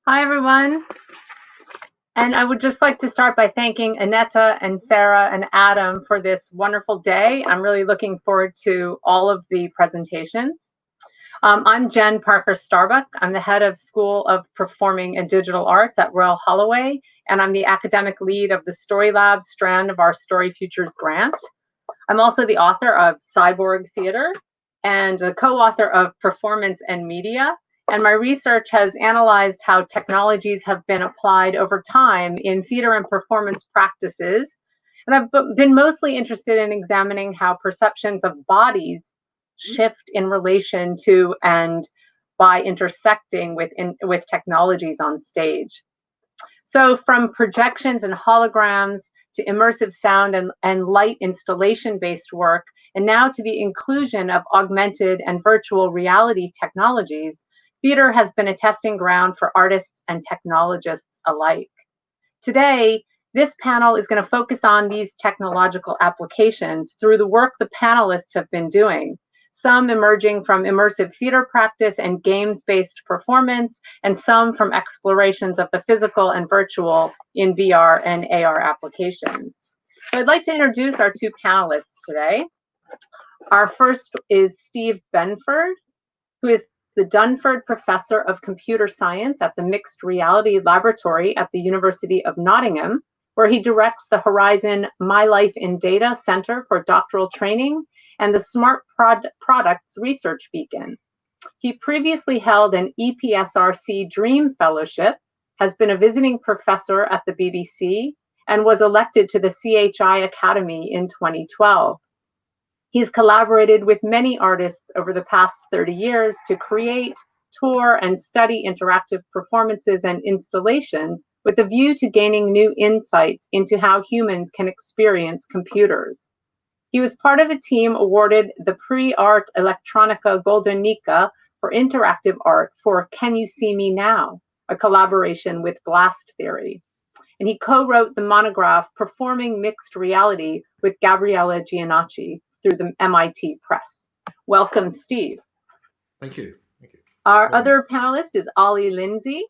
Hi, everyone. And I would just like to start by thanking Aneta and Sarah and Adam for this wonderful day. I'm really looking forward to all of the presentations. I'm Jen Parker-Starbuck. I'm the head of School of Performing and Digital Arts at Royal Holloway, and I'm the academic lead of the Story Lab strand of our Story Futures grant. I'm also the author of Cyborg Theater and a co-author of Performance and Media. And my research has analyzed how technologies have been applied over time in theater and performance practices. And I've been mostly interested in examining how perceptions of bodies shift in relation to and by intersecting with technologies on stage. So from projections and holograms to immersive sound and light installation-based work, and now to the inclusion of augmented and virtual reality technologies, theater has been a testing ground for artists and technologists alike. Today, this panel is going to focus on these technological applications through the work the panelists have been doing, some emerging from immersive theater practice and games-based performance, and some from explorations of the physical and virtual in VR and AR applications. So I'd like to introduce our two panelists today. Our first is Steve Benford, who is the Dunford Professor of Computer Science at the Mixed Reality Laboratory at the University of Nottingham, where he directs the Horizon My Life in Data Center for Doctoral Training and the Smart Products Research Beacon. He previously held an EPSRC Dream Fellowship, has been a visiting professor at the BBC, and was elected to the CHI Academy in 2012. He's collaborated with many artists over the past 30 years to create, tour, and study interactive performances and installations with a view to gaining new insights into how humans can experience computers. He was part of a team awarded the Prix Art Electronica Golden Nika for interactive art for Can You See Me Now?, a collaboration with Blast Theory. And he co-wrote the monograph Performing Mixed Reality with Gabriella Giannacci through the MIT Press. Welcome, Steve. Thank you. Thank you. Our other panelist is Ollie Lindsey,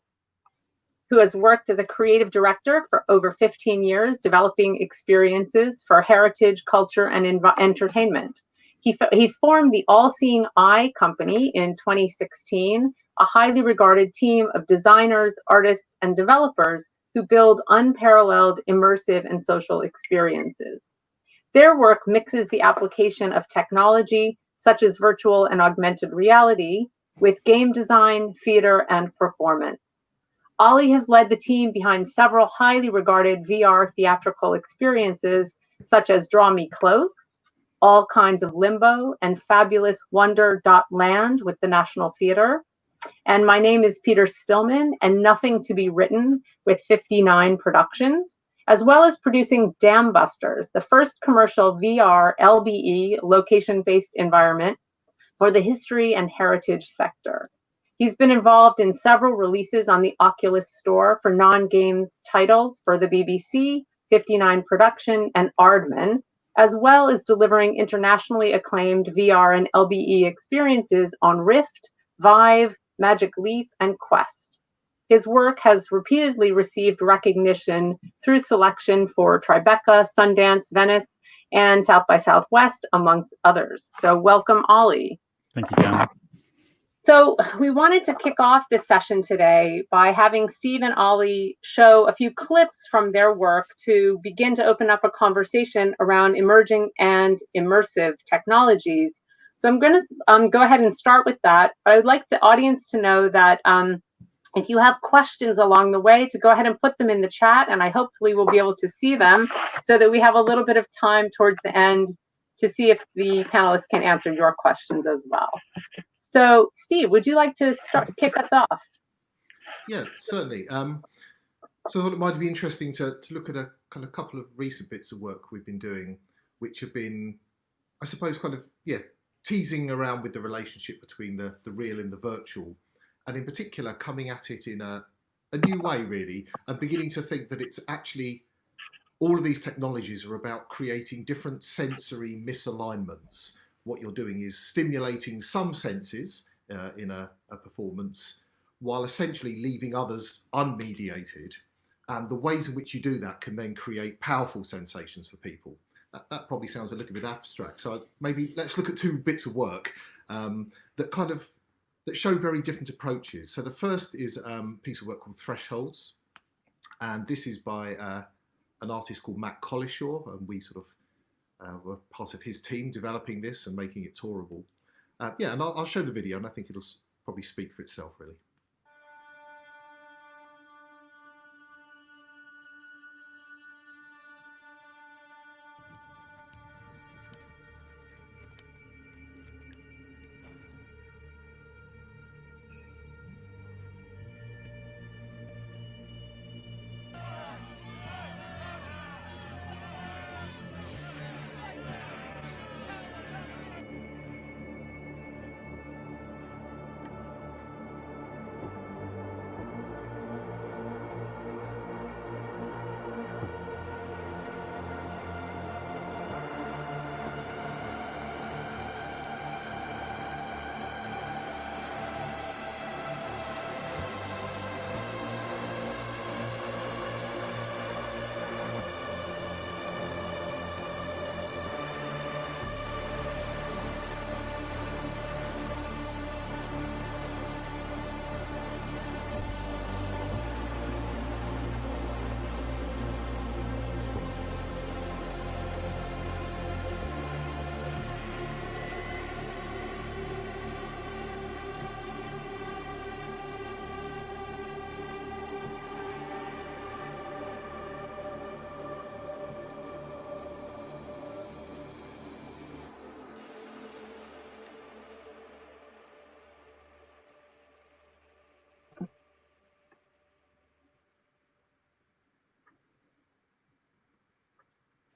who has worked as a creative director for over 15 years, developing experiences for heritage, culture, and entertainment. He formed the All Seeing Eye Company in 2016, a highly regarded team of designers, artists, and developers who build unparalleled immersive and social experiences. Their work mixes the application of technology, such as virtual and augmented reality, with game design, theater, and performance. Ollie has led the team behind several highly regarded VR theatrical experiences, such as Draw Me Close, All Kinds of Limbo, and Fabulous Wonder.Land with the National Theatre. And my name is Peter Stillman, and Nothing to Be Written with 59 Productions, as well as producing Dam Busters, the first commercial VR LBE location-based environment for the history and heritage sector. He's been involved in several releases on the Oculus Store for non-games titles for the BBC, 59 Production, and Aardman, as well as delivering internationally acclaimed VR and LBE experiences on Rift, Vive, Magic Leap, and Quest. His work has repeatedly received recognition through selection for Tribeca, Sundance, Venice, and South by Southwest, amongst others. So welcome, Ollie. Thank you, Jen. So we wanted to kick off this session today by having Steve and Ollie show a few clips from their work to begin to open up a conversation around emerging and immersive technologies. So I'm going to go ahead and start with that. But I would like the audience to know that if you have questions along the way, to go ahead and put them in the chat, and I hopefully will be able to see them so that we have a little bit of time towards the end to see if the panelists can answer your questions as well. So, Steve, would you like to kick us off? Yeah, certainly. So I thought it might be interesting to look at a couple of recent bits of work we've been doing, which have been, I suppose, teasing around with the relationship between the real and the virtual, and in particular coming at it in a new way, really, and beginning to think that it's actually all of these technologies are about creating different sensory misalignments. What you're doing is stimulating some senses in a performance while essentially leaving others unmediated. And the ways in which you do that can then create powerful sensations for people. That probably sounds a little bit abstract. So maybe let's look at two bits of work that show very different approaches. So the first is a piece of work called Thresholds. And this is by an artist called Matt Collishaw. And we sort of were part of his team developing this and making it tourable. Yeah, and I'll show the video, and I think it'll probably speak for itself, really.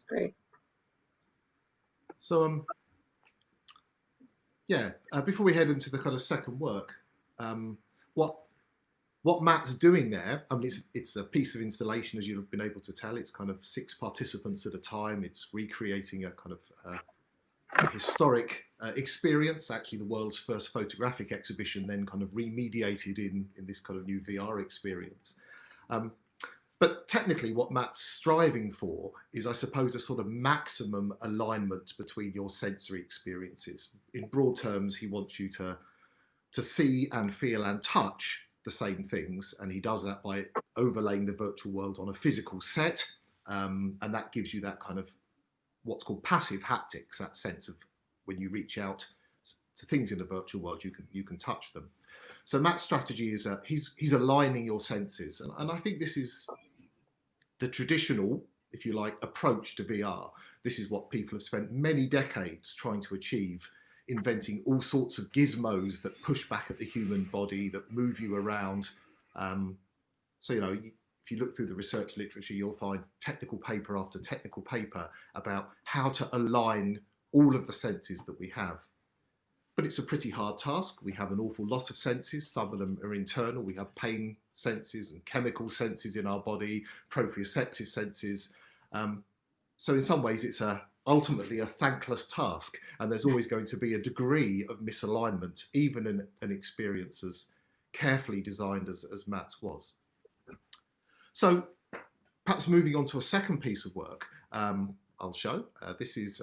Great. So, yeah, before we head into the kind of second work, what Matt's doing there, I mean, it's a piece of installation, as you've been able to tell. It's kind of 6 participants at a time. It's recreating a kind of historic experience, actually the world's first photographic exhibition, then kind of remediated in this kind of new VR experience. But technically what Matt's striving for is, I suppose, a sort of maximum alignment between your sensory experiences. In broad terms, he wants you to see and feel and touch the same things, and he does that by overlaying the virtual world on a physical set, and that gives you that kind of what's called passive haptics, that sense of when you reach out to things in the virtual world, you can touch them. So Matt's strategy is he's aligning your senses, and I think this is the traditional, if you like, approach to VR. This is what people have spent many decades trying to achieve, inventing all sorts of gizmos that push back at the human body, that move you around. So, you know, if you look through the research literature, you'll find technical paper after technical paper about how to align all of the senses that we have. But it's a pretty hard task. We have an awful lot of senses. Some of them are internal. We have pain senses and chemical senses in our body, proprioceptive senses. So in some ways, it's ultimately a thankless task. And there's always going to be a degree of misalignment, even in an experience as carefully designed as Matt's was. So perhaps moving on to a second piece of work, I'll show. This is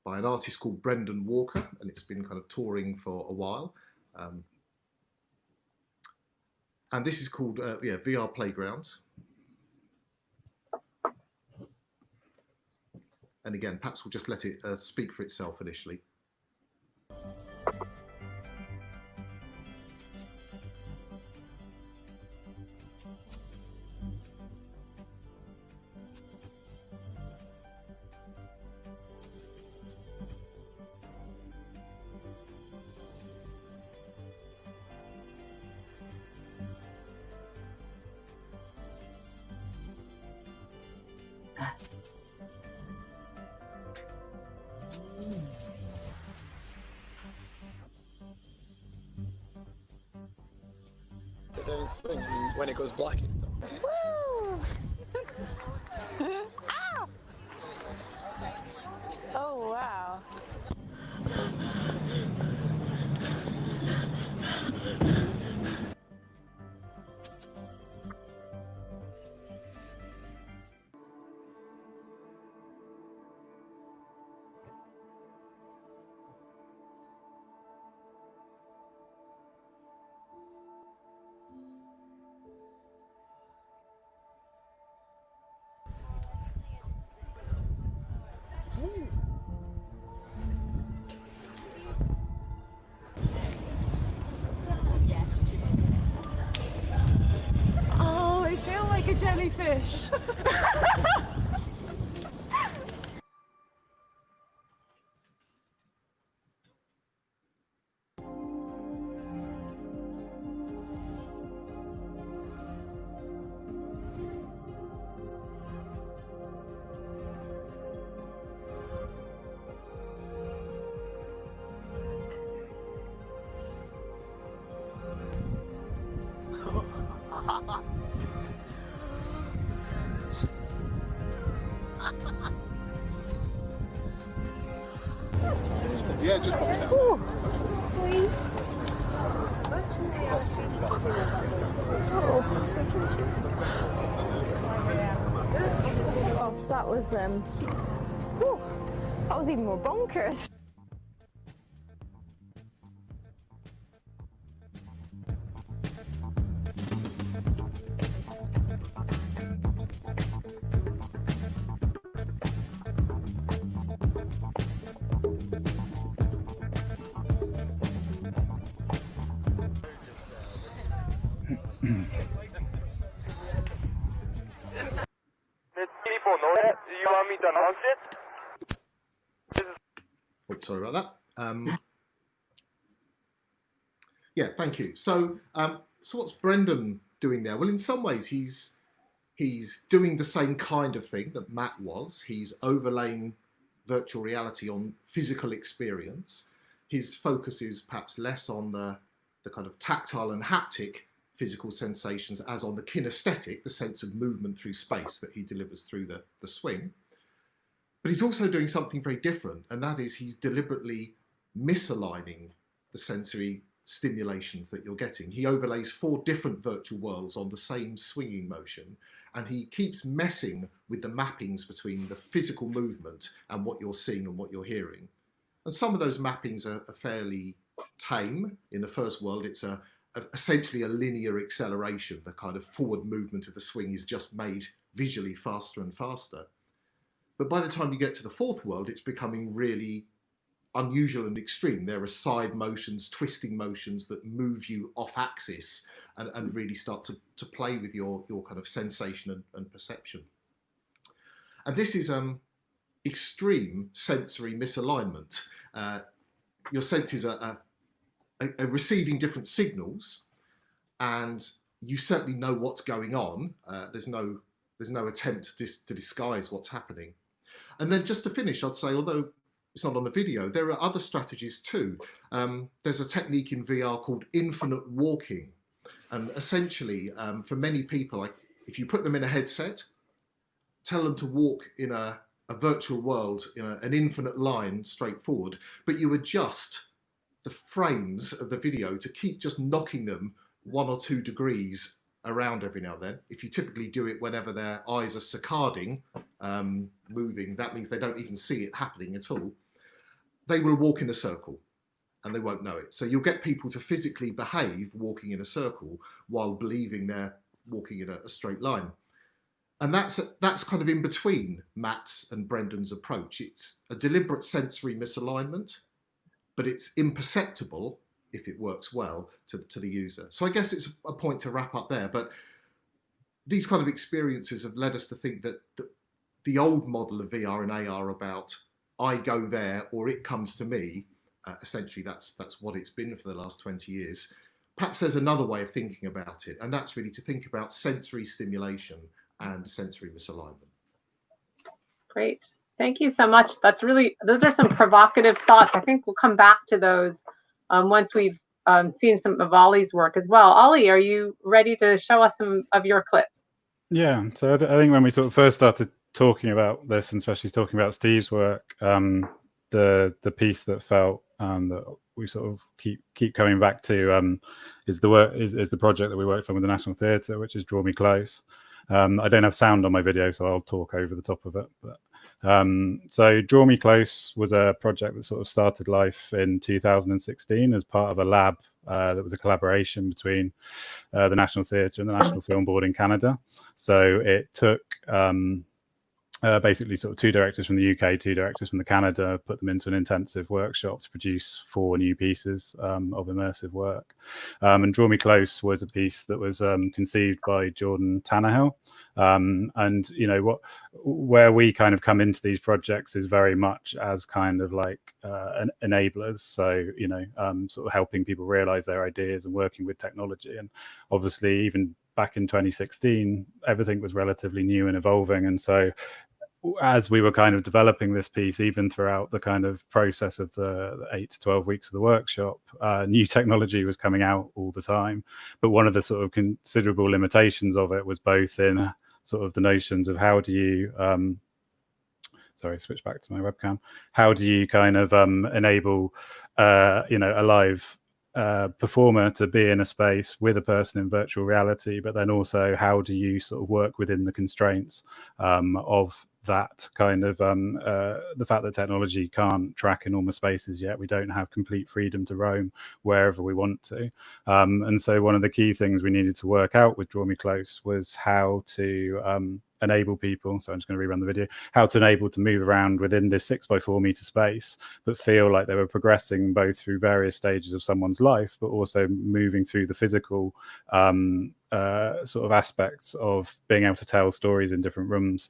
by an artist called Brendan Walker, and it's been kind of touring for a while. And this is called VR Playground. And again, perhaps we'll just let it speak for itself initially. Swing when it goes black and stuff. Woo! Ow! Oh wow. like a jellyfish. Yeah, just pop it down. Gosh, that was even more bonkers. People know that. Do you want me to announce it? Oops, sorry about that. Yeah, thank you. So, so what's Brendan doing there? Well, in some ways, he's doing the same kind of thing that Matt was. He's overlaying virtual reality on physical experience. His focus is perhaps less on the kind of tactile and haptic physical sensations as on the kinesthetic, the sense of movement through space that he delivers through the swing. But he's also doing something very different, and that is he's deliberately misaligning the sensory stimulations that you're getting. He overlays 4 different virtual worlds on the same swinging motion, and he keeps messing with the mappings between the physical movement and what you're seeing and what you're hearing. And some of those mappings are fairly tame. In the first world, it's essentially a linear acceleration. The kind of forward movement of the swing is just made visually faster and faster. But by the time you get to the 4th world, it's becoming really unusual and extreme. There are side motions, twisting motions that move you off axis and really start to play with your kind of sensation and perception. And this is extreme sensory misalignment. Your senses are receiving different signals, and you certainly know what's going on. There's no attempt to disguise what's happening. And then just to finish, I'd say, although it's not on the video, there are other strategies too. There's a technique in VR called infinite walking. And essentially, for many people, if you put them in a headset, tell them to walk in a virtual world, an infinite line straight forward, but you adjust the frames of the video to keep just knocking them 1 or 2 degrees around every now and then. If you typically do it whenever their eyes are saccading, moving, that means they don't even see it happening at all. They will walk in a circle and they won't know it. So you'll get people to physically behave walking in a circle while believing they're walking in a straight line. And that's kind of in between Matt's and Brendan's approach. It's a deliberate sensory misalignment, but it's imperceptible if it works well to the user. So I guess it's a point to wrap up there, but these kind of experiences have led us to think that the old model of VR and AR about I go there or it comes to me, essentially that's what it's been for the last 20 years. Perhaps there's another way of thinking about it, and that's really to think about sensory stimulation and sensory misalignment. Great. Thank you so much. Those are some provocative thoughts. I think we'll come back to those once we've seen some of Ollie's work as well. Ollie, are you ready to show us some of your clips? Yeah. So I think when we sort of first started talking about this, and especially talking about Steve's work, the piece that felt that we sort of keep coming back to is the project that we worked on with the National Theatre, which is Draw Me Close. I don't have sound on my video, so I'll talk over the top of it. But so Draw Me Close was a project that sort of started life in 2016 as part of a lab that was a collaboration between the National Theatre and the National Film Board in Canada. So it took basically sort of 2 directors from the UK, 2 directors from the Canada, put them into an intensive workshop to produce 4 new pieces of immersive work. And Draw Me Close was a piece that was conceived by Jordan Tannehill. And where we kind of come into these projects is very much as kind of like enablers. So sort of helping people realize their ideas and working with technology. And obviously, even back in 2016, everything was relatively new and evolving. And so as we were kind of developing this piece, even throughout the kind of process of the 8 to 12 weeks of the workshop, new technology was coming out all the time. But one of the sort of considerable limitations of it was both in sort of the notions of how do you, sorry, switch back to my webcam. How do you kind of enable, a live performer to be in a space with a person in virtual reality, but then also how do you sort of work within the constraints of that kind of the fact that technology can't track enormous spaces yet. We don't have complete freedom to roam wherever we want to. And so one of the key things we needed to work out with Draw Me Close was how to enable people, so I'm just going to rerun the video, how to enable to move around within this 6x4 meter space, but feel like they were progressing both through various stages of someone's life, but also moving through the physical sort of aspects of being able to tell stories in different rooms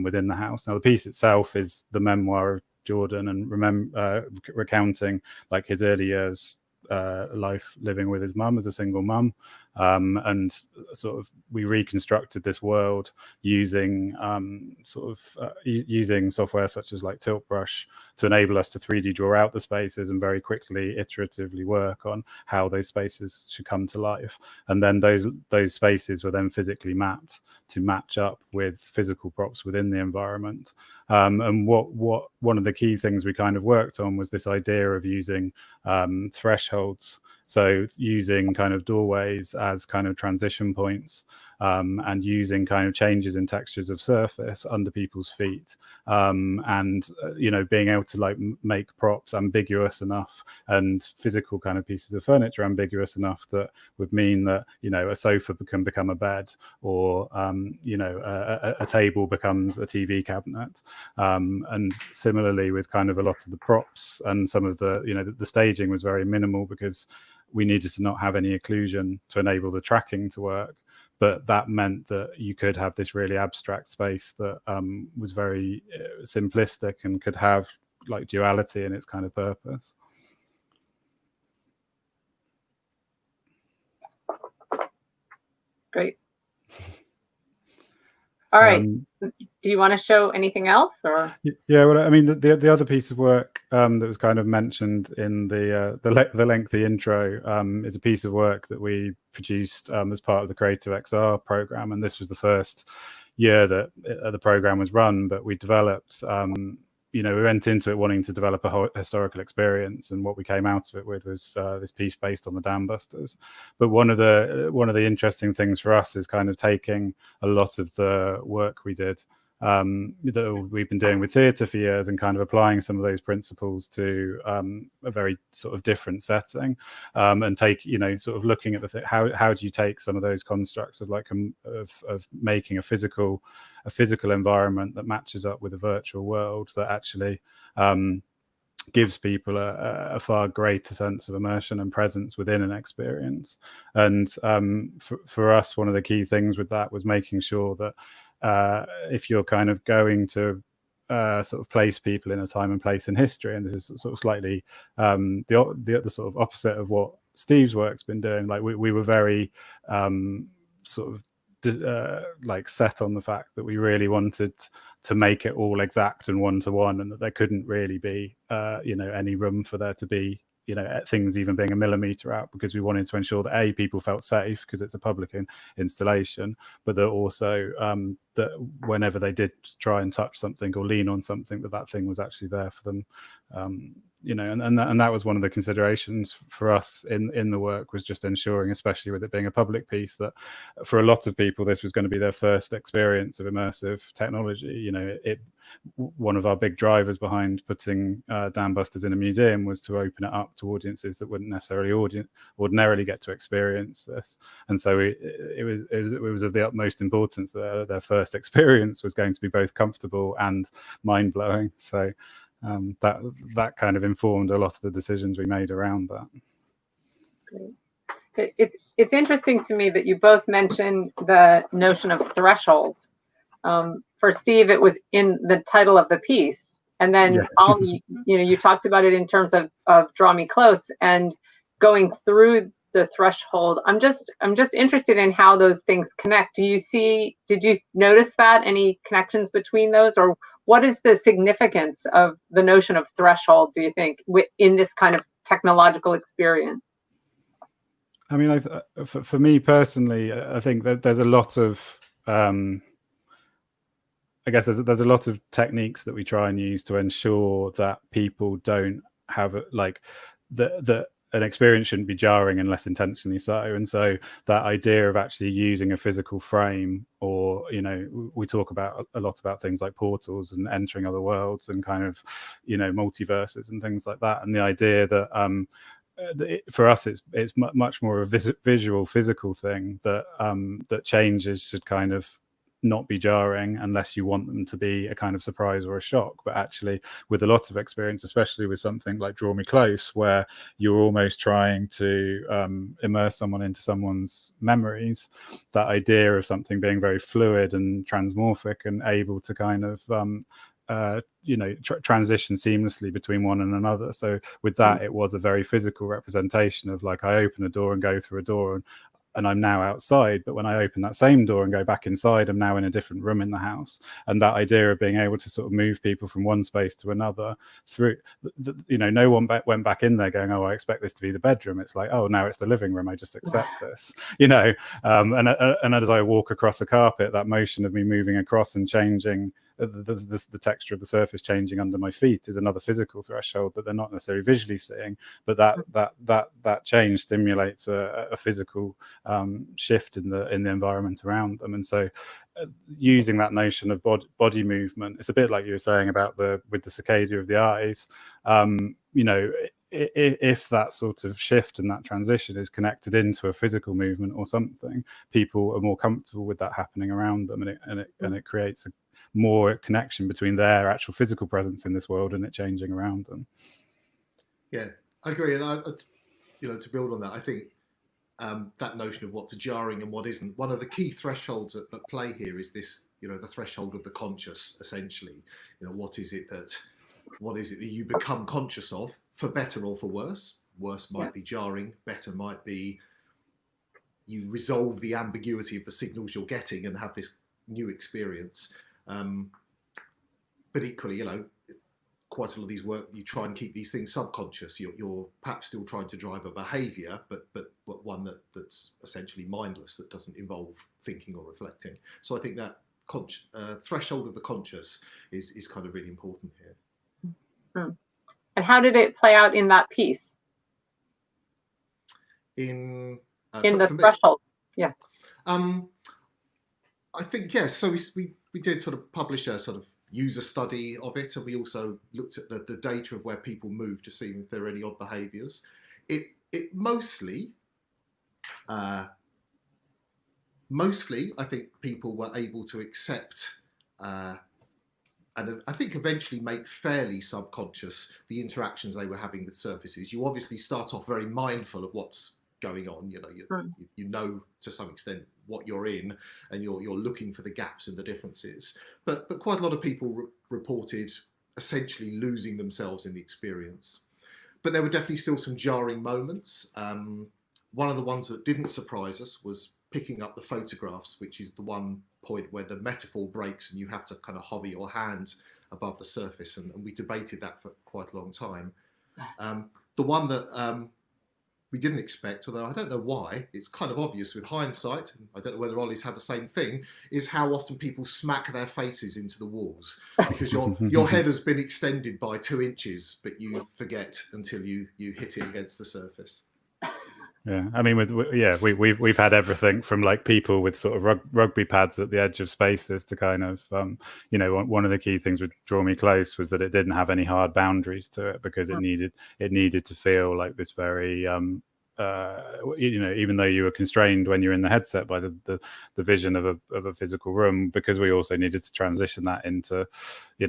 within the house. Now, the piece itself is the memoir of Jordan and recounting like his early years life living with his mum as a single mum, and sort of we reconstructed this world using using software such as like Tilt Brush to enable us to 3D draw out the spaces and very quickly iteratively work on how those spaces should come to life. And then those spaces were then physically mapped to match up with physical props within the environment. And what one of the key things we kind of worked on was this idea of using thresholds. So using kind of doorways as kind of transition points, and using kind of changes in textures of surface under people's feet, and being able to like make props ambiguous enough and physical kind of pieces of furniture ambiguous enough that would mean that a sofa can become a bed, or a table becomes a TV cabinet, and similarly with kind of a lot of the props and some of the the staging was very minimal because we needed to not have any occlusion to enable the tracking to work. But that meant that you could have this really abstract space that was very simplistic and could have like duality in its kind of purpose. Great. All right. Do you want to show anything else, or? Yeah, well, I mean, the other piece of work that was kind of mentioned in the lengthy intro is a piece of work that we produced as part of the Creative XR program, and this was the first year that the program was run. But we developed, we went into it wanting to develop a historical experience, and what we came out of it with was this piece based on the Dam Busters. But one of the interesting things for us is kind of taking a lot of the work we did that we've been doing with theatre for years and kind of applying some of those principles to a very sort of different setting, and take sort of looking at how do you take some of those constructs of like of making a physical environment that matches up with a virtual world that actually gives people a far greater sense of immersion and presence within an experience. And for us, one of the key things with that was making sure that if you're kind of going to sort of place people in a time and place in history, and this is sort of slightly the sort of opposite of what Steve's work's been doing. Like we were very sort of like set on the fact that we really wanted to make it all exact and one-to-one, and that there couldn't really be any room for there to be things even being a millimeter out, because we wanted to ensure that people felt safe because it's a public installation, but that also that whenever they did try and touch something or lean on something, that thing was actually there for them. And that was one of the considerations for us in the work, was just ensuring, especially with it being a public piece, that for a lot of people this was going to be their first experience of immersive technology. One of our big drivers behind putting Dam Busters in a museum was to open it up to audiences that wouldn't necessarily ordinarily get to experience this. And so it was of the utmost importance that their first first experience was going to be both comfortable and mind-blowing. So that kind of informed a lot of the decisions we made around that. Great. It's interesting to me that you both mentioned the notion of thresholds. For Steve, it was in the title of the piece, and then Ollie, you talked about it in terms of Draw Me Close and going through the threshold. I'm just interested in how those things connect. Did you notice that, any connections between those, or what is the significance of the notion of threshold, do you think, in this kind of technological experience? I mean, for me personally, I think that there's a lot of I guess there's a lot of techniques that we try and use to ensure that people don't have that an experience shouldn't be jarring unless intentionally so. And so that idea of actually using a physical frame, or we talk about a lot about things like portals and entering other worlds and kind of multiverses and things like that, and the idea that for us it's much more a visual physical thing, that changes should kind of not be jarring unless you want them to be a kind of surprise or a shock. But actually, with a lot of experience, especially with something like Draw Me Close, where you're almost trying to immerse someone into someone's memories, that idea of something being very fluid and transmorphic and able to kind of transition seamlessly between one and another. So with that, it was a very physical representation of, like, I open a door and go through a door, and I'm now outside, but when I open that same door and go back inside, I'm now in a different room in the house. And that idea of being able to sort of move people from one space to another through, no one went back in there going, oh, I expect this to be the bedroom. It's like, oh, now it's the living room. I just accept this, and as I walk across a carpet, that motion of me moving across and changing the texture of the surface changing under my feet is another physical threshold that they're not necessarily visually seeing, but that change stimulates a physical shift in the environment around them. And so using that notion of body movement, it's a bit like you were saying about with the saccade of the eyes. If that sort of shift and that transition is connected into a physical movement or something, people are more comfortable with that happening around them, and it creates a more connection between their actual physical presence in this world and it changing around them. Yeah, I agree. And to build on that, I think that notion of what's jarring and what isn't, one of the key thresholds at play here is this, the threshold of the conscious, essentially. What is it that you become conscious of, for better or for worse? Worse might be jarring, better might be you resolve the ambiguity of the signals you're getting and have this new experience. But equally, quite a lot of these work, you try and keep these things subconscious. You're perhaps still trying to drive a behaviour, but one that's essentially mindless, that doesn't involve thinking or reflecting. So I think that threshold of the conscious is kind of really important here. Mm-hmm. And how did it play out in that piece? In the thresholds, yeah. I think, yes. So we did sort of publish a sort of user study of it, and we also looked at the data of where people move to see if there are any odd behaviours. It mostly, I think people were able to accept and I think eventually make fairly subconscious the interactions they were having with surfaces. You obviously start off very mindful of what's going on. You know to some extent what you're in, and you're looking for the gaps and the differences. But quite a lot of people reported essentially losing themselves in the experience. But there were definitely still some jarring moments. One of the ones that didn't surprise us was picking up the photographs, which is the one point where the metaphor breaks and you have to kind of hover your hand above the surface. And we debated that for quite a long time. The one that we didn't expect, although I don't know why, it's kind of obvious with hindsight, and I don't know whether Ollie's had the same thing, is how often people smack their faces into the walls, because your head has been extended by 2 inches, but you forget until you hit it against the surface. Yeah, I mean, we've had everything from like people with sort of rugby pads at the edge of spaces to kind of, one of the key things with Draw Me Close was that it didn't have any hard boundaries to it, because it needed to feel like this very even though you were constrained when you're in the headset by the vision of a physical room, because we also needed to transition that into,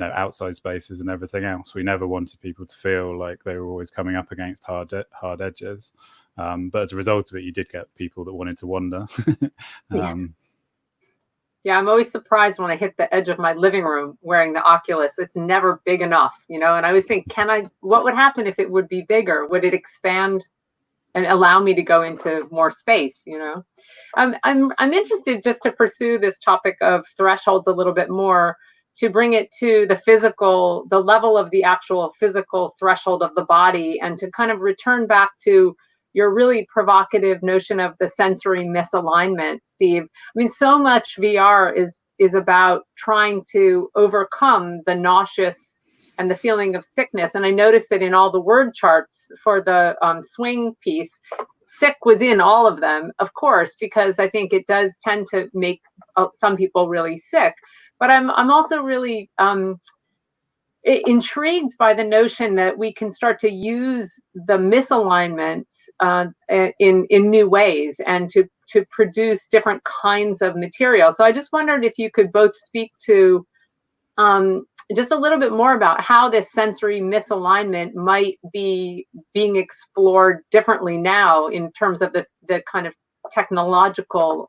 outside spaces and everything else. We never wanted people to feel like they were always coming up against hard edges. But as a result of it, you did get people that wanted to wander. Yeah, I'm always surprised when I hit the edge of my living room wearing the Oculus. It's never big enough, and I always think, what would happen if it would be bigger? Would it expand and allow me to go into more space? I'm interested, just to pursue this topic of thresholds a little bit more, to bring it to the level of the actual physical threshold of the body, and to kind of return back to your really provocative notion of the sensory misalignment, Steve. I mean, so much VR is about trying to overcome the nauseous and the feeling of sickness. And I noticed that in all the word charts for the swing piece, sick was in all of them, of course, because I think it does tend to make some people really sick. But I'm also really intrigued by the notion that we can start to use the misalignments in new ways, and to produce different kinds of material. So I just wondered if you could both speak to just a little bit more about how this sensory misalignment might be being explored differently now in terms of the kind of technological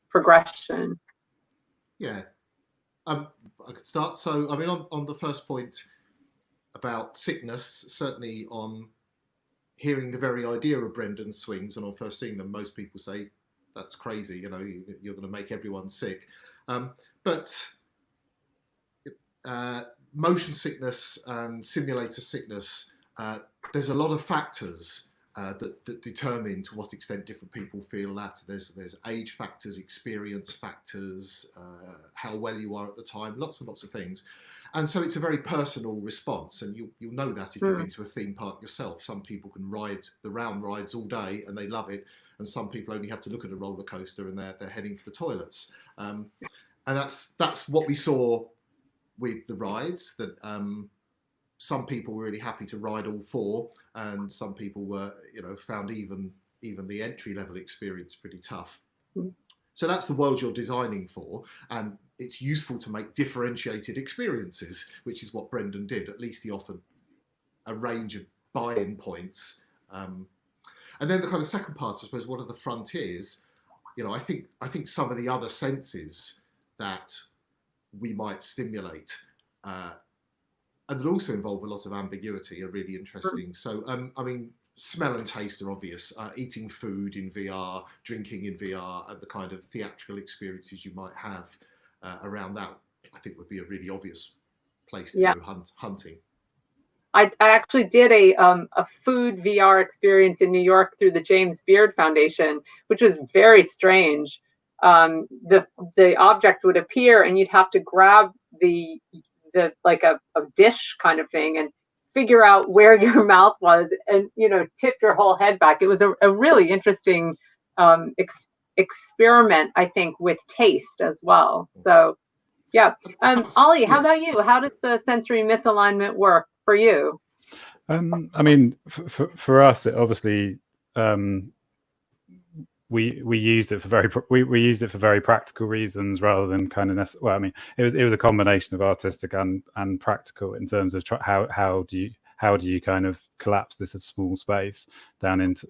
progression. Yeah. I could start. So, I mean, on the first point about sickness, certainly on hearing the very idea of Brendan's swings and on first seeing them, most people say, that's crazy, you're going to make everyone sick. But motion sickness and simulator sickness, there's a lot of factors that determine to what extent different people feel that. There's age factors, experience factors, how well you are at the time, lots and lots of things. And so it's a very personal response, and you'll know that if you've been to a theme park yourself. Some people can ride the round rides all day and they love it, and some people only have to look at a roller coaster and they're heading for the toilets. And that's what we saw with the rides, that some people were really happy to ride all four, and some people were, found even the entry level experience pretty tough. So that's the world you're designing for, and it's useful to make differentiated experiences, which is what Brendan did. At least he offered a range of buy-in points. And then the kind of second part, I suppose, what are the frontiers? I think some of the other senses that we might stimulate and that also involve a lot of ambiguity are really interesting. So, I mean, smell and taste are obvious. Eating food in VR, drinking in VR, and the kind of theatrical experiences you might have around that, I think would be a really obvious place to go hunting. I actually did a food VR experience in New York through the James Beard Foundation, which was very strange. The object would appear, and you'd have to grab the like a dish kind of thing and figure out where your mouth was, and tip your whole head back. It was a really interesting experiment, I think, with taste as well. So yeah. Ollie, how about you? How does the sensory misalignment work for you? I mean, for us, it obviously we used it for we used it for very practical reasons rather than kind of well, I mean, it was a combination of artistic and practical in terms of how do you kind of collapse this small space down into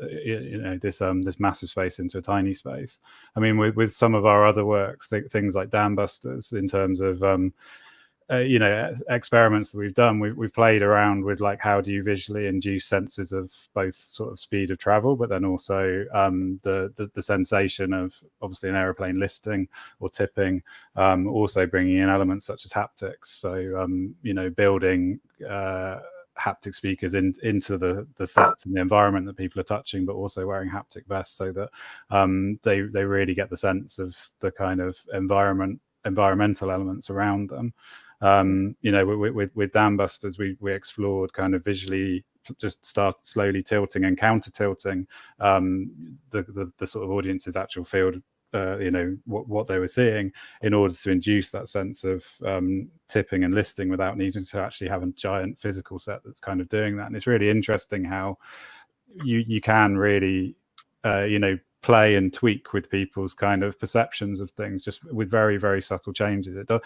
this massive space into a tiny space. I mean, with some of our other works, things like Dam Busters, in terms of experiments that we've done, we've played around with like, how do you visually induce senses of both sort of speed of travel, but then also the sensation of obviously an aeroplane listing or tipping, also bringing in elements such as haptics. So building haptic speakers into the sets and the environment that people are touching, but also wearing haptic vests so that they really get the sense of the kind of environmental elements around them. With Dam Busters, we explored kind of visually, just start slowly tilting and counter tilting the sort of audience's actual field, what they were seeing, in order to induce that sense of tipping and listing without needing to actually have a giant physical set that's kind of doing that. And it's really interesting how you can really play and tweak with people's kind of perceptions of things, just with very, very subtle changes. It does,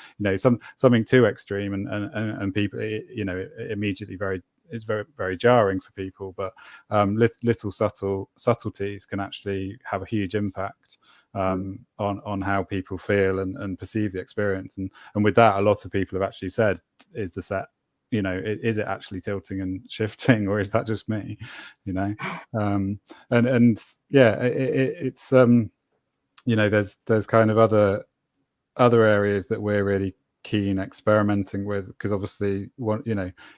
something too extreme and people, immediately it's very, very jarring for people. But little subtleties can actually have a huge impact on how people feel and perceive the experience. And with that, a lot of people have actually said, is the set, is it actually tilting and shifting, or is that just me? It's there's kind of other areas that we're really keen experimenting with, because obviously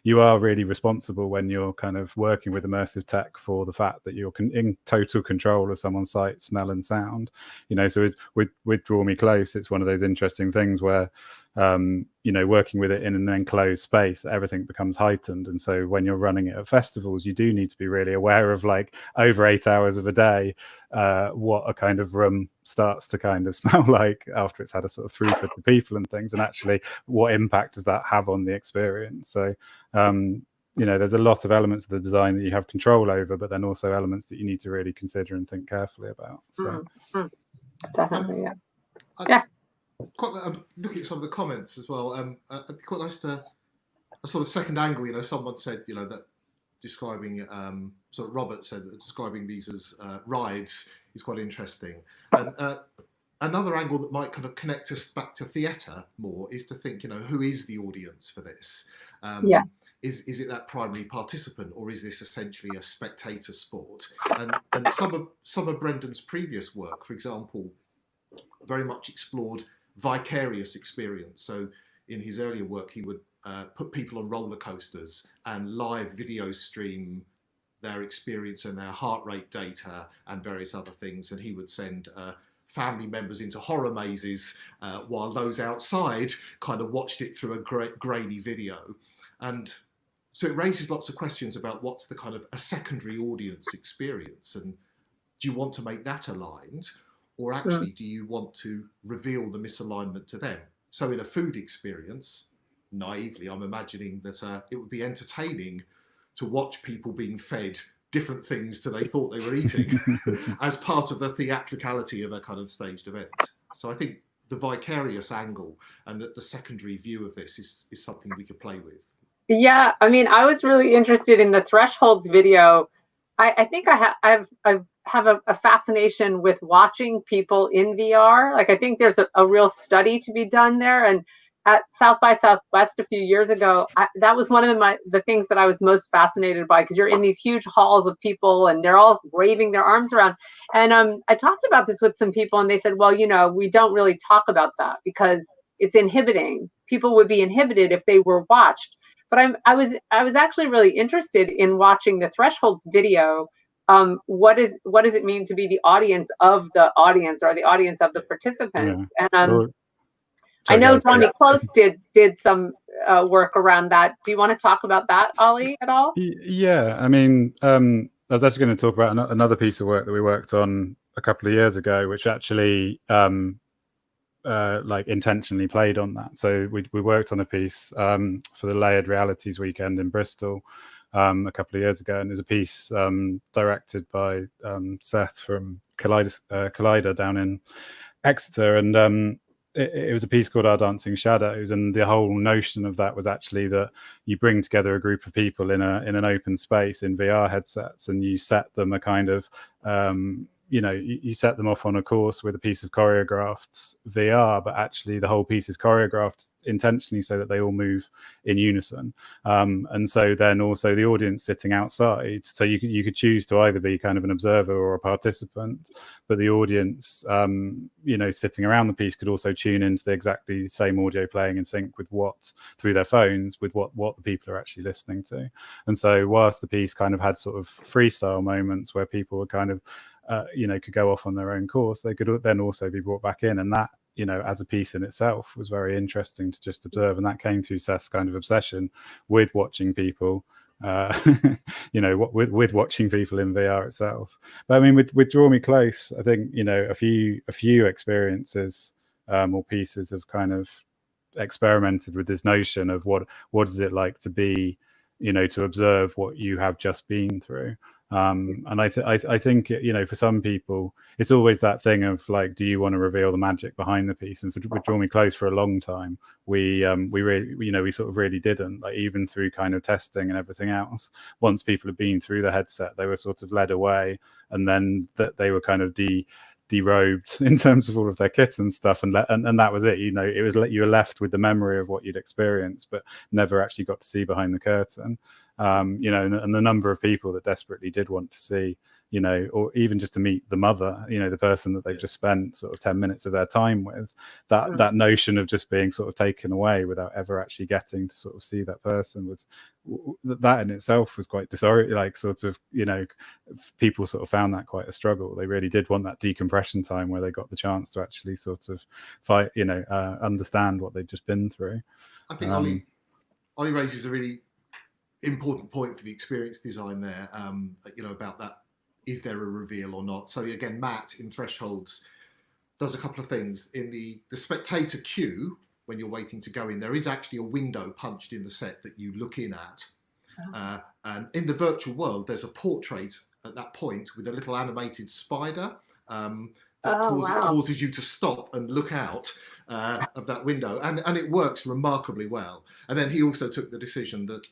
you are really responsible when you're kind of working with immersive tech for the fact that you're in total control of someone's sight, smell and sound. So with Draw Me Close, it's one of those interesting things where working with it in an enclosed space, everything becomes heightened. And so when you're running it at festivals, you do need to be really aware of, like, over 8 hours of a day, what a kind of room starts to kind of smell like after it's had a sort of throughput of people and things, and actually what impact does that have on the experience. So there's a lot of elements of the design that you have control over, but then also elements that you need to really consider and think carefully about. So definitely, I'm looking at some of the comments as well. It'd be quite nice to a sort of second angle. Someone said, that describing, sort of Robert said that describing these as rides is quite interesting. And another angle that might kind of connect us back to theatre more is to think, who is the audience for this? Is it that primary participant, or is this essentially a spectator sport? And some of Brendan's previous work, for example, very much explored vicarious experience. So in his earlier work, he would put people on roller coasters and live video stream their experience and their heart rate data and various other things. And he would send family members into horror mazes while those outside kind of watched it through a grainy video. And so it raises lots of questions about what's the kind of a secondary audience experience, and do you want to make that aligned? Or actually, do you want to reveal the misalignment to them? So in a food experience, naively, I'm imagining that it would be entertaining to watch people being fed different things to they thought they were eating as part of the theatricality of a kind of staged event. So I think the vicarious angle and the secondary view of this is something we could play with. Yeah, I mean, I was really interested in the Thresholds video. I think I have a fascination with watching people in VR. Like, I think there's a real study to be done there. And at South by Southwest a few years ago, that was one of the things that I was most fascinated by, because you're in these huge halls of people and they're all waving their arms around. And I talked about this with some people, and they said, well, we don't really talk about that because it's inhibiting. People would be inhibited if they were watched. But I was actually really interested in watching the Thresholds video. What does it mean to be the audience of the audience, or the audience of the participants? Yeah. And I know Draw Me Close did some work around that. Do you want to talk about that, Ollie, at all? Yeah, I mean, I was actually going to talk about another piece of work that we worked on a couple of years ago, which actually intentionally played on that. So we worked on a piece for the Layered Realities weekend in Bristol a couple of years ago, and there's a piece directed by Seth from Collider down in Exeter, and it was a piece called Our Dancing Shadows, and the whole notion of that was actually that you bring together a group of people in an open space in VR headsets, and you set them a kind of you set them off on a course with a piece of choreographed VR, but actually the whole piece is choreographed intentionally so that they all move in unison. And so then also the audience sitting outside, so you could choose to either be kind of an observer or a participant, but the audience, sitting around the piece could also tune into the exactly same audio playing in sync with through their phones, with what the people are actually listening to. And so whilst the piece kind of had sort of freestyle moments where people were kind of could go off on their own course, they could then also be brought back in, and that as a piece in itself was very interesting to just observe. And that came through Seth's kind of obsession with watching people with watching people in VR itself. But I mean, with Draw Me Close, I think a few experiences or pieces have kind of experimented with this notion of what is it like to be to observe what you have just been through. And I think, you know, for some people, it's always that thing of like, do you want to reveal the magic behind the piece? And with Draw Me Close for a long time, we really, you know, we sort of really didn't, like, even through kind of testing and everything else. Once people had been through the headset, they were sort of led away, and then that they were kind of derobed in terms of all of their kit and stuff, and that was it. You know, it was you were left with the memory of what you'd experienced, but never actually got to see behind the curtain. You know, and the number of people that desperately did want to see, you know, or even just to meet the mother, you know, the person that they've just spent sort of 10 minutes of their time with, that notion of just being sort of taken away without ever actually getting to sort of see that person, was that in itself was quite disorienting. Like, sort of, you know, people sort of found that quite a struggle. They really did want that decompression time where they got the chance to actually sort of fight, you know, understand what they'd just been through. I think Ollie raises a really important point for the experience design there, you know, about that, is there a reveal or not? So again, Matt in Thresholds does a couple of things. In the spectator queue, when you're waiting to go in, there is actually a window punched in the set that you look in at. And in the virtual world, there's a portrait at that point with a little animated spider that causes you to stop and look out of that window. And it works remarkably well. And then he also took the decision that,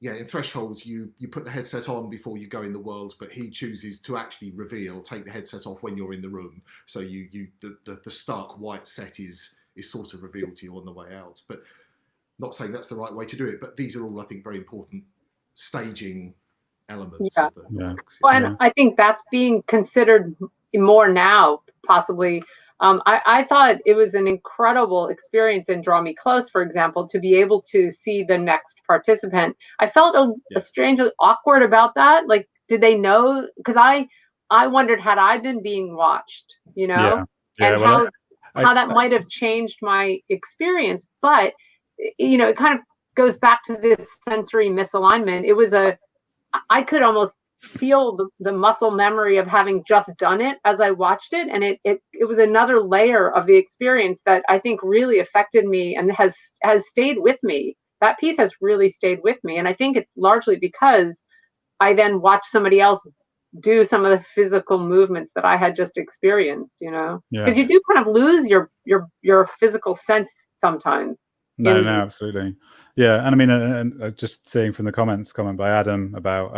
in Thresholds, you put the headset on before you go in the world, but he chooses to actually take the headset off when you're in the room. So the stark white set is sort of revealed to you on the way out. But not saying that's the right way to do it, but these are all, I think, very important staging elements of the works. Well, and I think that's being considered more now, possibly. I thought it was an incredible experience in Draw Me Close, for example, to be able to see the next participant. I felt a strangely awkward about that. Like, did they know? Because I wondered, had I been being watched, you know, and how that might have changed my experience. But, you know, it kind of goes back to this sensory misalignment. It was I could almost feel the muscle memory of having just done it as I watched it, and it was another layer of the experience that I think really affected me and has stayed with me. That piece has really stayed with me, and I think it's largely because I then watched somebody else do some of the physical movements that I had just experienced, you know, because you do kind of lose your physical sense sometimes. No, absolutely. Yeah. And I mean, and just seeing from the comment by Adam about,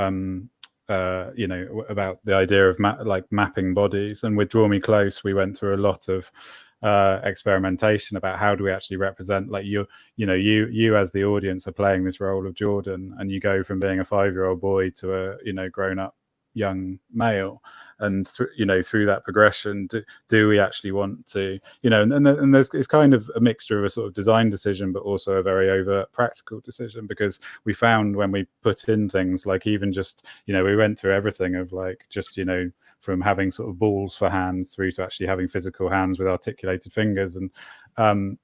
you know, about the idea of mapping bodies, and with Draw Me Close, we went through a lot of experimentation about how do we actually represent, like, you as the audience are playing this role of Jordan, and you go from being a 5-year-old boy to a, you know, grown up young male, and through that progression, do we actually want to, you know, and it's kind of a mixture of a sort of design decision, but also a very overt practical decision, because we found when we put in things like, even just, you know, we went through everything of like, just, you know, from having sort of balls for hands through to actually having physical hands with articulated fingers. And,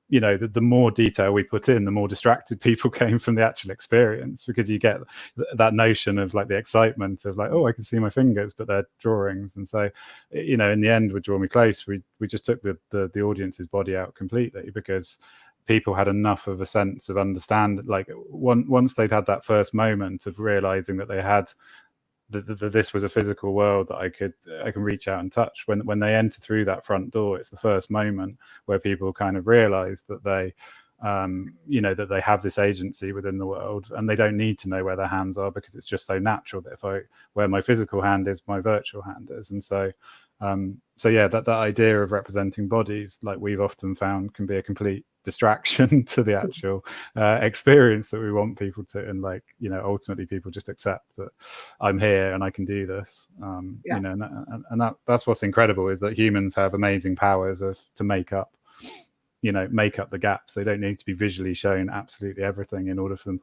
you know, the more detail we put in, the more distracted people came from the actual experience, because you get that notion of like the excitement of like, oh, I can see my fingers, but they're drawings. And so, you know, in the end with Draw Me Close, we just took the audience's body out completely, because people had enough of a sense of understand, like once they'd had that first moment of realizing that they had this was a physical world that I can reach out and touch. When they enter through that front door, it's the first moment where people kind of realize that they, you know, that they have this agency within the world, and they don't need to know where their hands are, because it's just so natural that where my physical hand is, my virtual hand is. And so, that idea of representing bodies, like we've often found, can be a complete distraction to the actual experience that we want people to, and like, you know, ultimately people just accept that I'm here and I can do this. You know, and that's what's incredible, is that humans have amazing powers to make up the gaps. They don't need to be visually shown absolutely everything in order for them,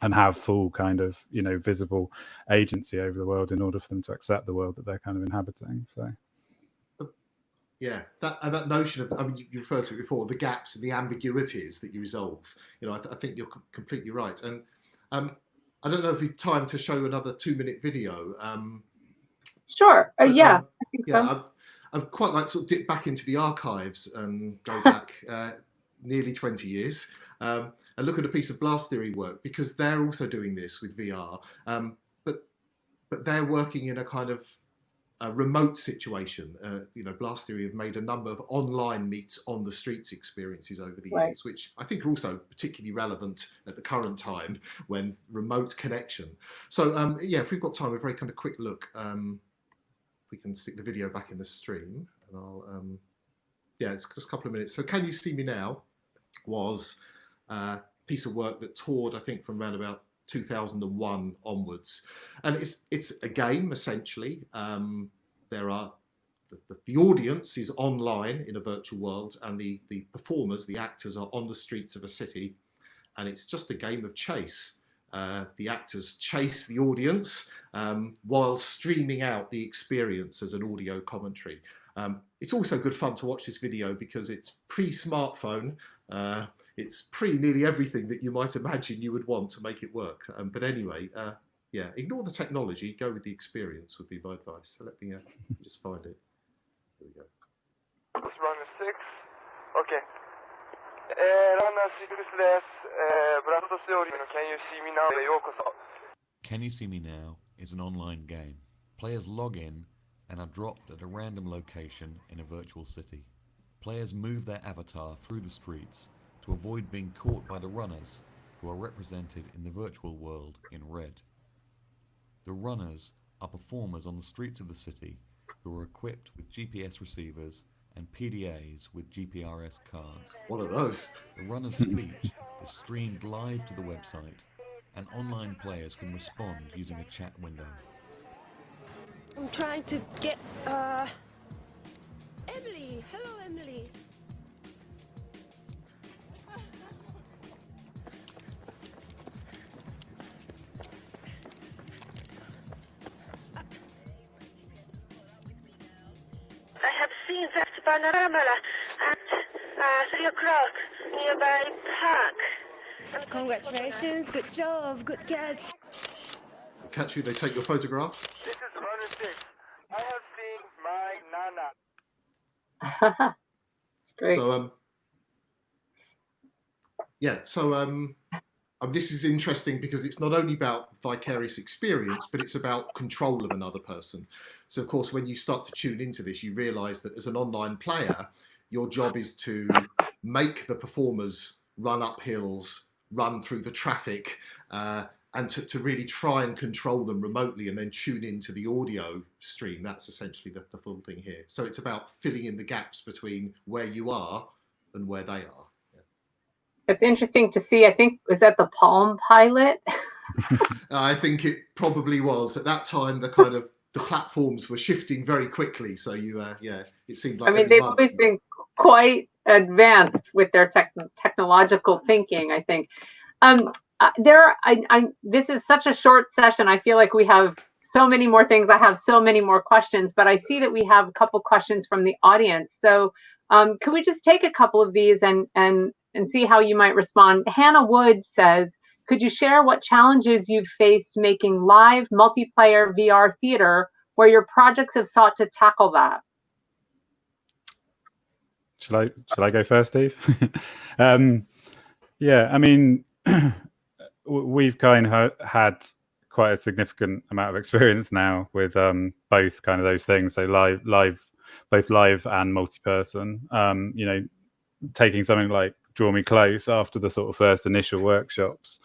and have full kind of, you know, visible agency over the world in order for them to accept the world that they're kind of inhabiting. So that notion of, I mean, you referred to it before, the gaps and the ambiguities that you resolve. You know, I think you're completely right. And I don't know if we've time to show another 2-minute video. Sure. I think so. I'd quite like to sort of dip back into the archives and go back nearly 20 years and look at a piece of Blast Theory work, because they're also doing this with VR. But but they're working in a kind of a remote situation. Blast Theory have made a number of online meets on the streets experiences over the years, which I think are also particularly relevant at the current time when remote connection. So if we've got time, a very kind of quick look. We can stick the video back in the stream, and I'll it's just a couple of minutes. So Can You See Me Now was a piece of work that toured, I think, from around about 2001 onwards, and it's a game essentially. There are the audience is online in a virtual world, and the performers, the actors, are on the streets of a city, and it's just a game of chase. The actors chase the audience while streaming out the experience as an audio commentary. It's also good fun to watch this video because it's pre-smartphone. It's nearly everything that you might imagine you would want to make it work. But anyway, ignore the technology, go with the experience would be my advice. So let me just find it. Here we go. Runner 6. Okay. Runner 6 Can You See Me Now? Can You See Me Now is an online game. Players log in and are dropped at a random location in a virtual city. Players move their avatar through the streets to avoid being caught by the runners, who are represented in the virtual world in red. The runners are performers on the streets of the city who are equipped with GPS receivers and PDAs with GPRS cards. What are those? The runner's speech is streamed live to the website, and online players can respond using a chat window. I'm trying to get, Emily! Hello, Emily! I have seen that panorama at 3 o'clock nearby park. Congratulations, good job, good catch. Catch you, they take your photograph. This is Runner 6. I have seen my Nana. It's great. So, this is interesting because it's not only about vicarious experience, but it's about control of another person. So, of course, when you start to tune into this, you realise that as an online player, your job is to make the performers run up hills, run through the traffic, and to really try and control them remotely and then tune into the audio stream. That's essentially the full thing here. So it's about filling in the gaps between where you are and where they are. It's interesting to see, I think, was that the Palm Pilot? I think it probably was. At that time, the platforms were shifting very quickly. So it seemed like. I mean, they've always been quite advanced with their technological thinking, I think. This is such a short session. I feel like we have so many more things. I have so many more questions, but I see that we have a couple questions from the audience. So could we just take a couple of these and see how you might respond? Hannah Wood says, could you share what challenges you've faced making live multiplayer VR theater where your projects have sought to tackle that? Shall I go first, Steve? Yeah, I mean, we've kind of had quite a significant amount of experience now with both kind of those things. So both live and multi-person. Taking something like Draw Me Close, after the sort of first initial workshops,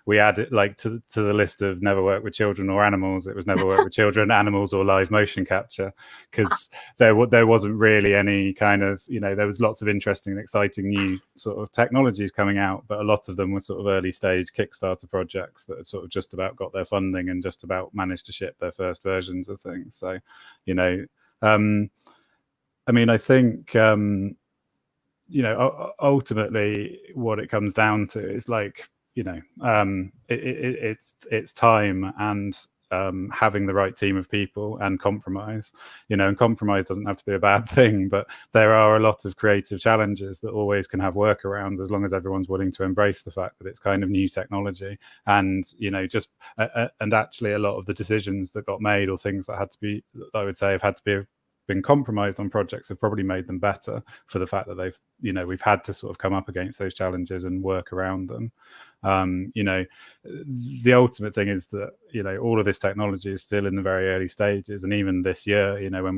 we added to the list of never work with children or animals. It was never work with children, animals, or live motion capture, because there wasn't really any kind of, there was lots of interesting and exciting new sort of technologies coming out, but a lot of them were sort of early stage Kickstarter projects that had sort of just about got their funding and just about managed to ship their first versions of things. So, I mean, I think, ultimately what it comes down to is it's time and having the right team of people and compromise, and compromise doesn't have to be a bad thing, but there are a lot of creative challenges that always can have workarounds as long as everyone's willing to embrace the fact that it's kind of new technology. And and actually a lot of the decisions that got made, or things that had to be, I would say, have had to be been compromised on projects have probably made them better for the fact that they've, we've had to sort of come up against those challenges and work around them. The ultimate thing is that, all of this technology is still in the very early stages. And even this year, when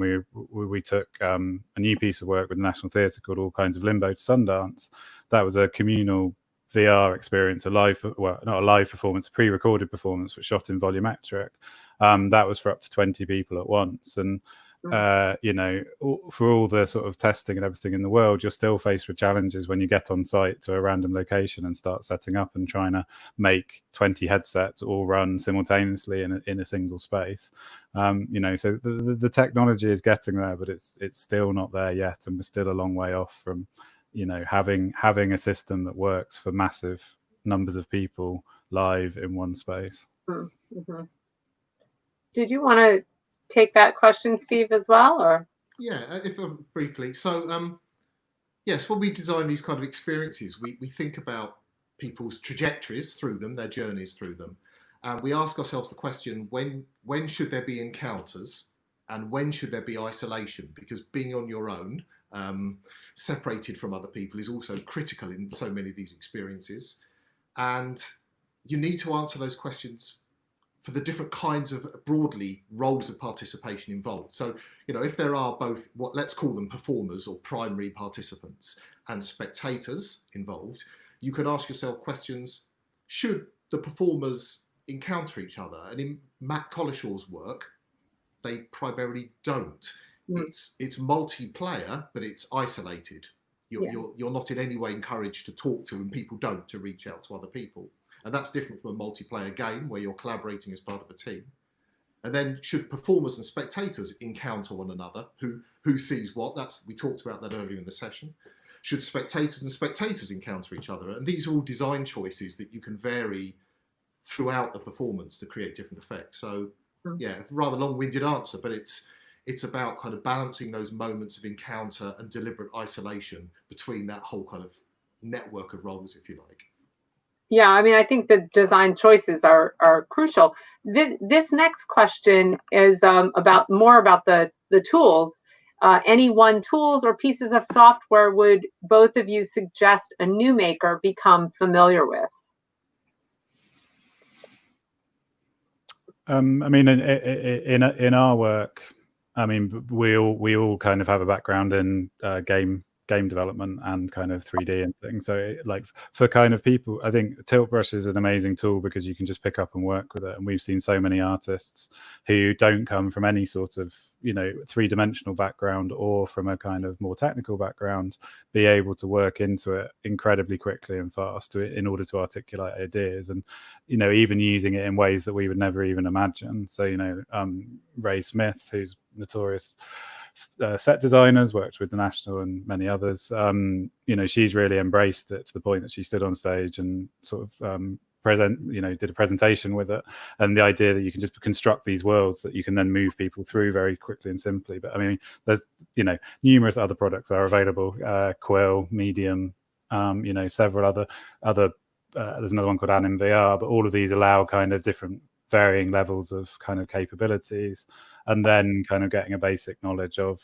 we took a new piece of work with the National Theatre called All Kinds of Limbo to Sundance, that was a communal VR experience, not a live performance, a pre-recorded performance, which shot in volumetric. That was for up to 20 people at once. And for all the sort of testing and everything in the world, you're still faced with challenges when you get on site to a random location and start setting up and trying to make 20 headsets all run simultaneously in a single space. So the technology is getting there, but it's still not there yet, and we're still a long way off from having a system that works for massive numbers of people live in one space. Mm-hmm. Did you want to take that question, Steve, as well, or? Yeah, if briefly. So, yes, when we design these kind of experiences, we think about people's trajectories through them, their journeys through them. And we ask ourselves the question, when should there be encounters and when should there be isolation? Because being on your own, separated from other people, is also critical in so many of these experiences. And you need to answer those questions for the different kinds of, broadly, roles of participation involved. So, if there are both what let's call them performers or primary participants and spectators involved, you could ask yourself questions: should the performers encounter each other? And in Matt Collishaw's work, they primarily don't. It's multiplayer, but it's isolated. You're not in any way encouraged to talk to, and people don't, to reach out to other people. And that's different from a multiplayer game where you're collaborating as part of a team. And then should performers and spectators encounter one another? Who sees what? We talked about that earlier in the session. Should spectators and spectators encounter each other? And these are all design choices that you can vary throughout the performance to create different effects. So yeah, a rather long-winded answer, but it's about kind of balancing those moments of encounter and deliberate isolation between that whole kind of network of roles, if you like. Yeah, I mean, I think the design choices are crucial. This next question is about the tools. Any one tools or pieces of software would both of you suggest a new maker become familiar with? I mean, in our work, I mean, we all kind of have a background in game development and kind of 3D and things. So like for kind of people, I think Tilt Brush is an amazing tool because you can just pick up and work with it. And we've seen so many artists who don't come from any sort of, three-dimensional background or from a kind of more technical background, be able to work into it incredibly quickly and fast in order to articulate ideas, and even using it in ways that we would never even imagine. So Ray Smith, who's notorious set designers, worked with the National and many others, she's really embraced it to the point that she stood on stage and sort of did a presentation with it, and the idea that you can just construct these worlds that you can then move people through very quickly and simply. But I mean, there's numerous other products are available, Quill, Medium, several other there's another one called Anim VR, but all of these allow kind of different varying levels of kind of capabilities, and then kind of getting a basic knowledge of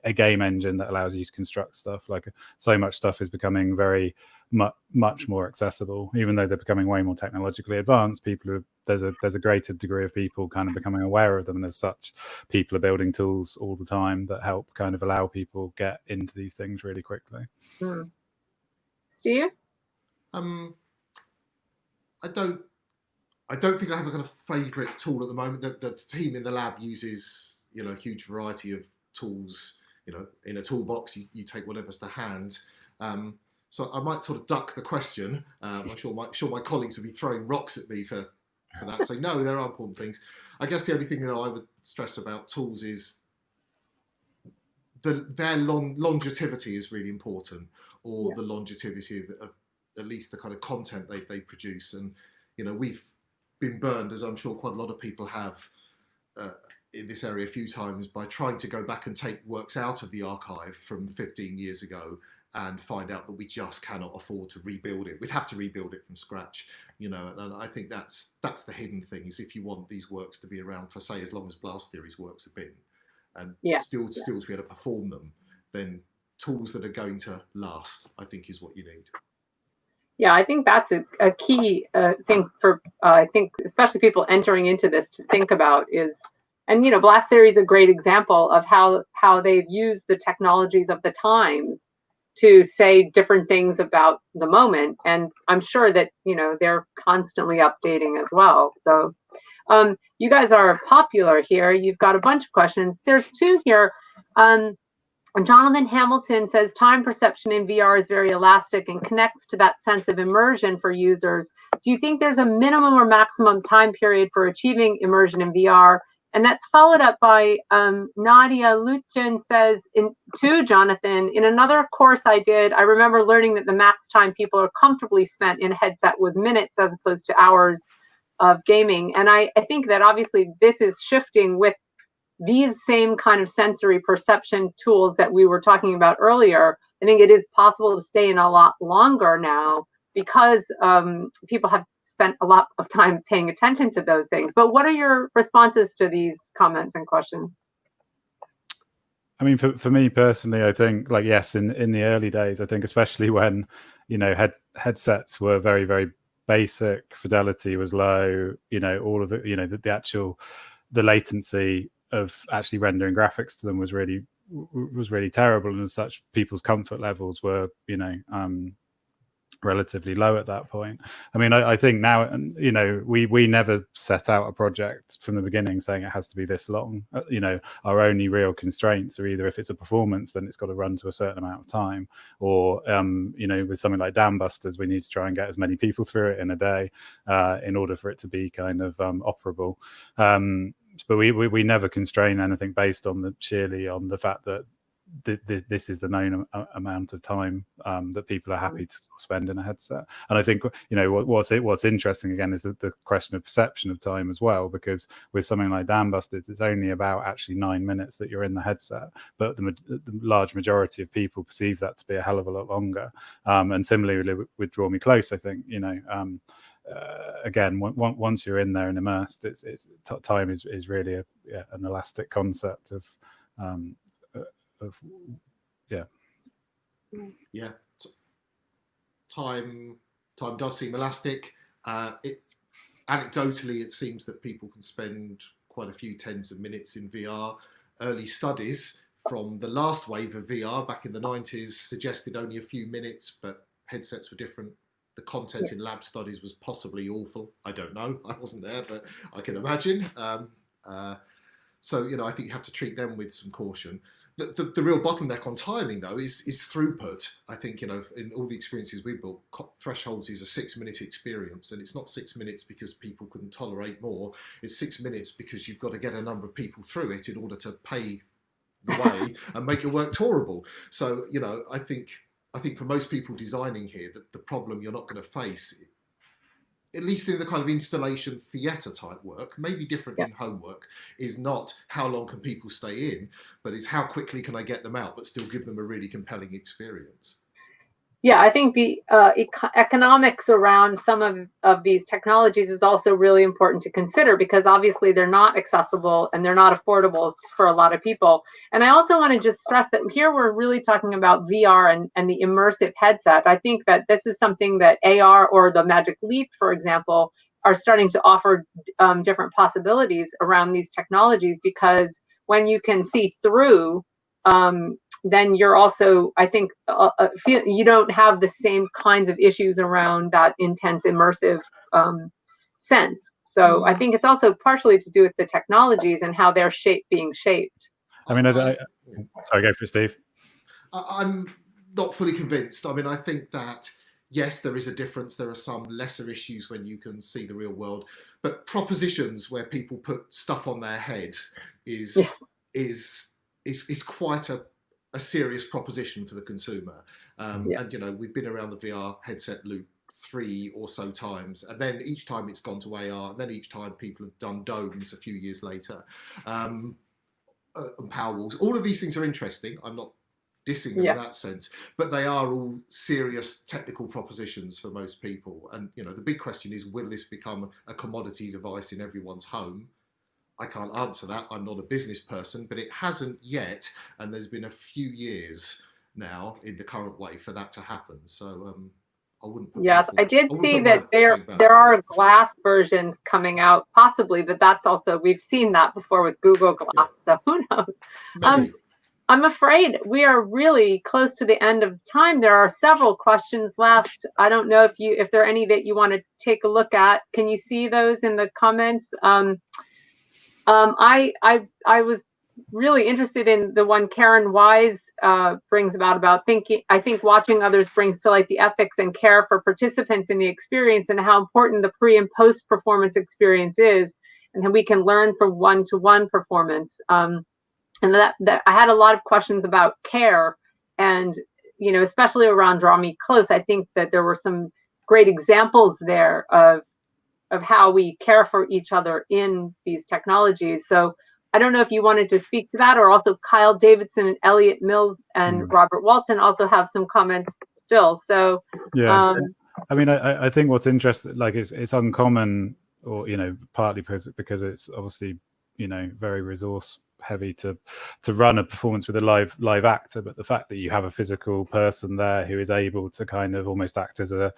a game engine that allows you to construct stuff. Like, so much stuff is becoming very much more accessible, even though they're becoming way more technologically advanced. There's a greater degree of people kind of becoming aware of them, and as such, people are building tools all the time that help kind of allow people get into these things really quickly. Steve? I don't think I have a kind of favourite tool at the moment. The team in the lab uses, a huge variety of tools. In a toolbox, you take whatever's to hand. So I might sort of duck the question. I'm sure my colleagues will be throwing rocks at me for that. So no, there are important things. I guess the only thing that I would stress about tools is their longevity is really important, or the longevity of at least the kind of content they produce. And we've been burned, as I'm sure quite a lot of people have in this area a few times, by trying to go back and take works out of the archive from 15 years ago and find out that we just cannot afford to rebuild it. We'd have to rebuild it from scratch, and I think that's the hidden thing, is if you want these works to be around for, say, as long as Blast Theory's works have been, and Yeah. still to be able to perform them, then tools that are going to last, I think, is what you need. Yeah, I think that's a key thing for, I think, especially people entering into this to think about is, and, you know, Blast Theory is a great example of how they've used the technologies of the times to say different things about the moment. And I'm sure that, you know, they're constantly updating as well. So you guys are popular here. You've got a bunch of questions. There's two here. Jonathan Hamilton says time perception in VR is very elastic and connects to that sense of immersion for users. Do you think there's a minimum or maximum time period for achieving immersion in VR? And that's followed up by Nadia Luchen says to Jonathan, in another course I did, I remember learning that the max time people are comfortably spent in a headset was minutes as opposed to hours of gaming. And I think that obviously this is shifting with these same kind of sensory perception tools that we were talking about earlier. I think it is possible to stay in a lot longer now because people have spent a lot of time paying attention to those things. But what are your responses to these comments and questions? I mean, for me personally, I think, like, yes, in the early days, I think especially when, you know, headsets were very, very basic, fidelity was low, you know, all of the, you know, the latency of actually rendering graphics to them was really terrible, and as such, people's comfort levels were, you know, relatively low at that point. I mean, I think now, you know, we never set out a project from the beginning saying it has to be this long. You know, our only real constraints are either if it's a performance, then it's got to run to a certain amount of time, or you know, with something like Dam Busters, we need to try and get as many people through it in a day in order for it to be kind of operable. But we never constrain anything based on sheerly on the fact that this is the known amount of time that people are happy to spend in a headset. And I think, you know, what's interesting again is the question of perception of time as well, because with something like Dam Busters, it's only about actually 9 minutes that you're in the headset, but the large majority of people perceive that to be a hell of a lot longer. And similarly with Draw Me Close, I think, you know, again, once you're in there and immersed, time is really an elastic concept of Time does seem elastic. Anecdotally, it seems that people can spend quite a few tens of minutes in VR. Early studies from the last wave of VR back in the 90s suggested only a few minutes, but headsets were different. The content in lab studies was possibly awful. I don't know. I wasn't there, but I can imagine. So, you know, I think you have to treat them with some caution. The real bottleneck on timing, though, is throughput. I think, you know, in all the experiences we've built, Thresholds is a 6-minute experience, and it's not 6 minutes because people couldn't tolerate more. It's 6 minutes because you've got to get a number of people through it in order to pay the way and make the work tolerable. So, you know, I think for most people designing here, that the problem you're not going to face, at least in the kind of installation theatre type work, maybe different in homework, is not how long can people stay in, but it's how quickly can I get them out but still give them a really compelling experience. Yeah, I think the economics around some of these technologies is also really important to consider, because obviously they're not accessible and they're not affordable for a lot of people. And I also want to just stress that here we're really talking about VR and the immersive headset. I think that this is something that AR or the Magic Leap, for example, are starting to offer different possibilities around these technologies, because when you can see through, then you're also, I think, you don't have the same kinds of issues around that intense immersive sense. So I think it's also partially to do with the technologies and how they're being shaped. I mean, sorry, go for it, Steve. I'm not fully convinced. I mean, I think that, yes, there is a difference. There are some lesser issues when you can see the real world, but propositions where people put stuff on their head is quite a serious proposition for the consumer. And, you know, we've been around the VR headset loop 3 or so times, and then each time it's gone to AR, and then each time people have done domes a few years later. And Powerwalls. All of these things are interesting. I'm not dissing them in that sense, but they are all serious technical propositions for most people. And, you know, the big question is, will this become a commodity device in everyone's home? I can't answer that. I'm not a business person, but it hasn't yet, and there's been a few years now in the current way for that to happen. So I wouldn't put Yes, I did see that there back are glass versions coming out, possibly, but that's also, we've seen that before with Google Glass, so who knows? Maybe. I'm afraid we are really close to the end of time. There are several questions left. I don't know if there are any that you want to take a look at. Can you see those in the comments? I was really interested in the one Karen Wise brings about thinking. I think watching others brings to light the ethics and care for participants in the experience and how important the pre and post performance experience is, and how we can learn from one-to-one performance. And that I had a lot of questions about care, and especially around Draw Me Close. I think that there were some great examples there of how we care for each other in these technologies. So I don't know if you wanted to speak to that, or also Kyle Davidson and Elliot Mills and Robert Walton also have some comments still. So yeah, I mean, I think what's interesting, like it's uncommon, or partly because it's obviously very resource heavy to run a performance with a live actor, but the fact that you have a physical person there who is able to kind of almost act as a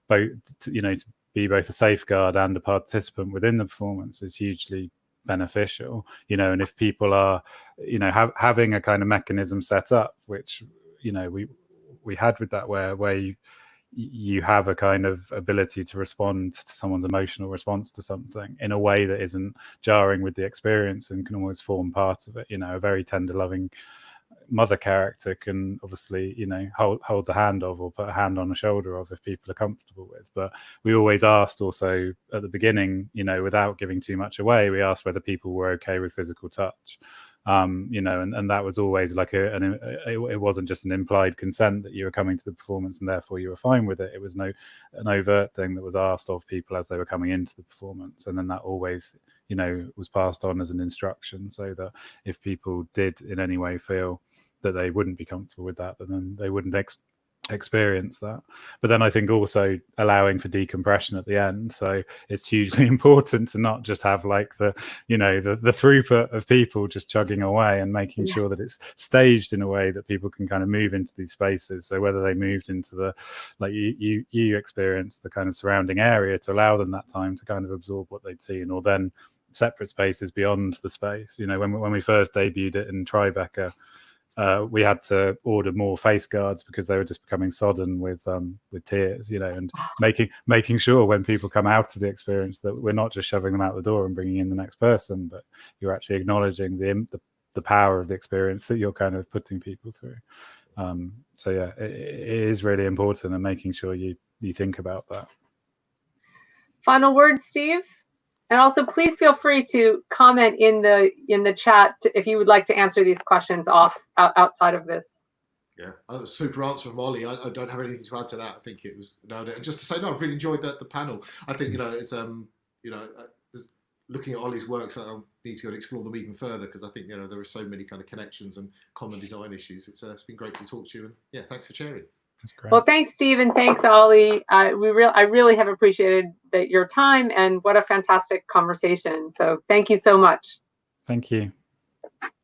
both, to be both a safeguard and a participant within the performance is hugely beneficial. And if people are having a kind of mechanism set up, which we had with that, where you have a kind of ability to respond to someone's emotional response to something in a way that isn't jarring with the experience and can almost form part of it. A very tender, loving mother character can obviously hold the hand of, or put a hand on the shoulder of, if people are comfortable with. But we always asked also at the beginning, without giving too much away, we asked whether people were okay with physical touch. And that was always like it wasn't just an implied consent that you were coming to the performance and therefore you were fine with it. It was an overt thing that was asked of people as they were coming into the performance, and then that always was passed on as an instruction, so that if people did in any way feel that they wouldn't be comfortable with that, then they wouldn't experience that. But then I think also allowing for decompression at the end. So it's hugely important to not just have like the throughput of people just chugging away, and making sure that it's staged in a way that people can kind of move into these spaces. So whether they moved into the, like you experienced the kind of surrounding area, to allow them that time to kind of absorb what they'd seen, or then separate spaces beyond the space. When we first debuted it in Tribeca, we had to order more face guards because they were just becoming sodden with tears, and making sure when people come out of the experience that we're not just shoving them out the door and bringing in the next person, but you're actually acknowledging the power of the experience that you're kind of putting people through. So yeah, it is really important, and making sure you think about that. Final word, Steve? And also, please feel free to comment in the chat if you would like to answer these questions outside of this. Yeah, that was a super answer from Ollie. I don't have anything to add to that. I think it was nailed it. And just to say, no, I've really enjoyed the panel. I think it's looking at Ollie's works, I need to go and explore them even further, because I think there are so many kind of connections and common design issues. It's been great to talk to you, and yeah, thanks for sharing. Well, thanks, Steve, and thanks, Ollie. I really have appreciated your time, and what a fantastic conversation. So thank you so much. Thank you.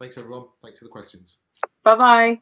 Thanks, everyone. Thanks for the questions. Bye-bye.